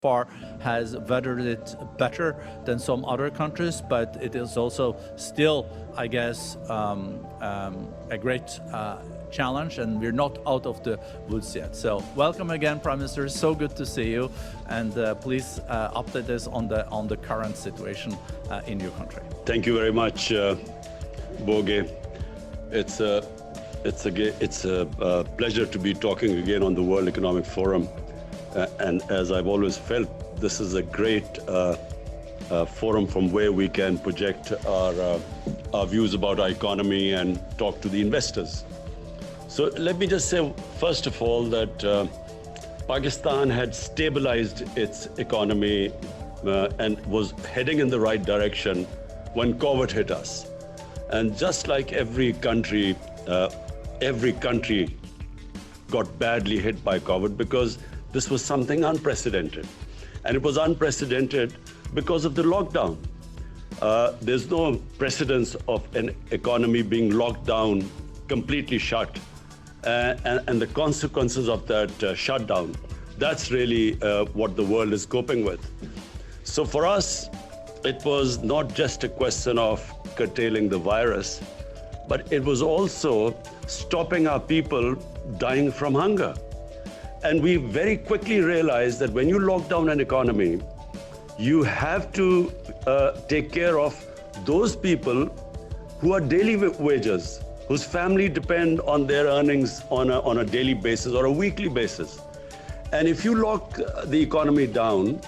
far has weathered it better than some other countries, but it is also still, I guess, a great challenge, and we're not out of the woods yet. So welcome again, Prime Minister. So good to see you, and please update us on the current situation in your country. Thank you very much, Boge. It's a pleasure to be talking again on the World Economic Forum. And as I've always felt, this is a great forum from where we can project our views about our economy and talk to the investors. So let me just say, first of all, that Pakistan had stabilized its economy and was heading in the right direction when COVID hit us. And just like every country got badly hit by COVID because this was something unprecedented. And it was unprecedented because of the lockdown. There's no precedence of an economy being locked down, completely shut, and the consequences of that shutdown. That's really what the world is coping with. So for us, it was not just a question of curtailing the virus, but it was also stopping our people dying from hunger. And we very quickly realized that when you lock down an economy, you have to take care of those people who are daily wagers, whose family depend on their earnings on a daily basis or a weekly basis. And if you lock the economy down,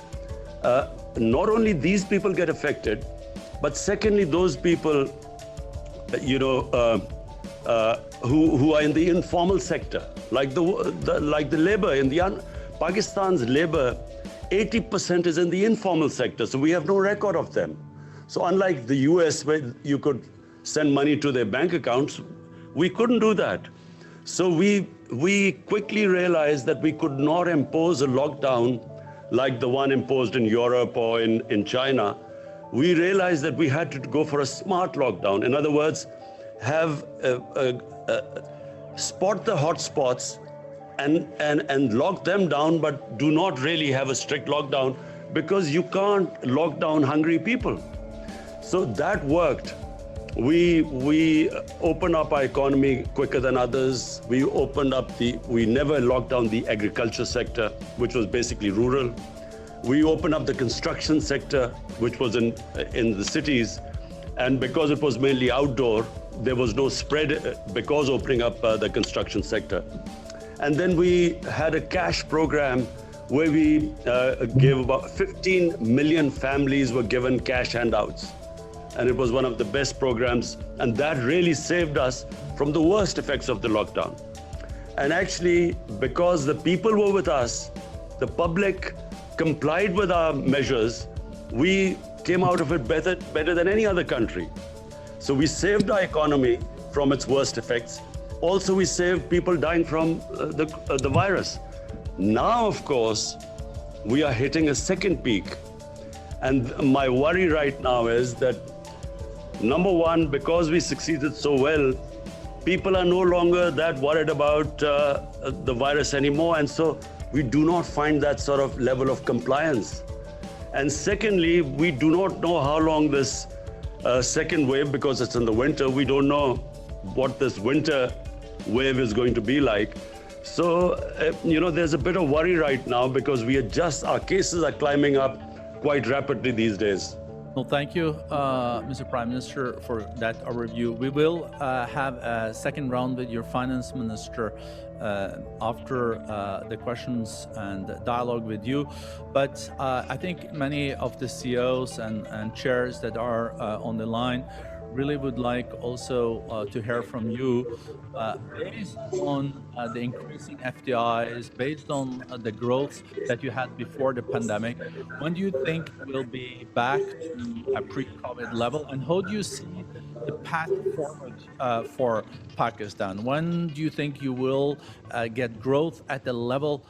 not only these people get affected, but secondly, those people, who are in the informal sector, like the labor in the Pakistan's labor, 80% is in the informal sector, so we have no record of them. So unlike the US, where you could send money to their bank accounts, we couldn't do that. So we quickly realized that we could not impose a lockdown like the one imposed in Europe or in China. We realized that we had to go for a smart lockdown. In other words, have spot the hotspots and lock them down, but do not really have a strict lockdown because you can't lock down hungry people. So that worked. We opened up our economy quicker than others. We never locked down the agriculture sector, which was basically rural. We opened up the construction sector, which was in the cities. And because it was mainly outdoor, there was no spread because opening up the construction sector. And then we had a cash program where we gave about 15 million families were given cash handouts. And it was one of the best programs. And that really saved us from the worst effects of the lockdown. And actually, because the people were with us, the public complied with our measures, we came out of it better than any other country. So we saved our economy from its worst effects. Also, we saved people dying from the virus. Now, of course, we are hitting a second peak. And my worry right now is that, number one, because we succeeded so well, people are no longer that worried about the virus anymore. And so we do not find that sort of level of compliance. And secondly, we do not know how long this second wave, because it's in the winter, we don't know what this winter wave is going to be like. So, there's a bit of worry right now because our cases are climbing up quite rapidly these days. Well, thank you, Mr. Prime Minister, for that overview. We will have a second round with your finance minister after the questions and dialogue with you. But I think many of the CEOs and chairs that are on the line really would like also to hear from you, based on the increasing FDIs, based on the growth that you had before the pandemic. When do you think we'll be back to a pre-COVID level? And how do you see the path forward for Pakistan? When do you think you will get growth at the level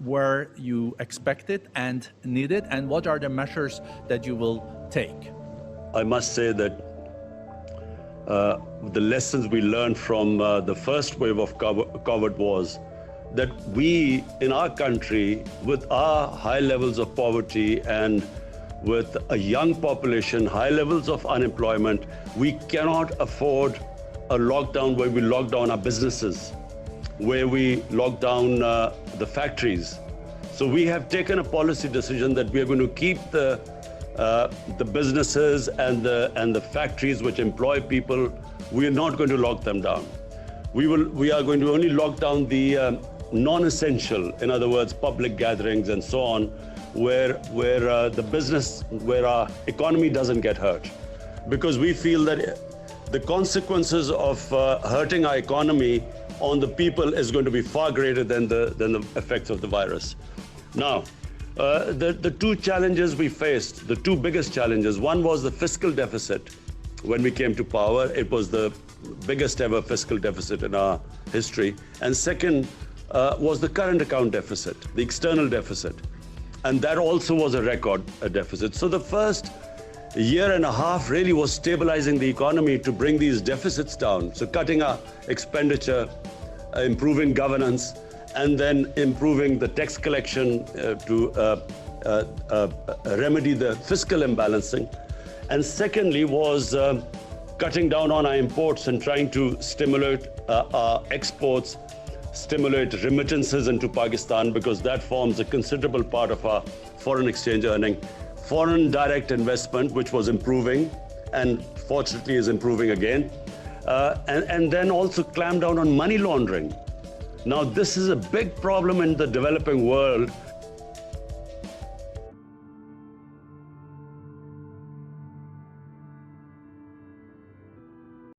where you expect it and need it? And what are the measures that you will take? I must say that the lessons we learned from the first wave of COVID was that we in our country, with our high levels of poverty and with a young population, high levels of unemployment, we cannot afford a lockdown where we lock down our businesses, where we lock down the factories. So we have taken a policy decision that we are going to keep the businesses and the factories which employ people. We are not going to lock them down. We are going to only lock down the non-essential, in other words, public gatherings and so on, where the business, where our economy doesn't get hurt. Because we feel that the consequences of hurting our economy on the people is going to be far greater than the effects of the virus. Now, the two challenges we faced, the two biggest challenges, one was the fiscal deficit. When we came to power, it was the biggest ever fiscal deficit in our history. And second was the current account deficit, the external deficit. And that also was a record deficit. So the first year and a half really was stabilizing the economy to bring these deficits down. So cutting our expenditure, improving governance, and then improving the tax collection to remedy the fiscal imbalancing. And secondly was cutting down on our imports and trying to stimulate our exports, stimulate remittances into Pakistan, because that forms a considerable part of our foreign exchange earning. Foreign direct investment, which was improving and fortunately is improving again. And then also clamp down on money laundering. Now, this is a big problem in the developing world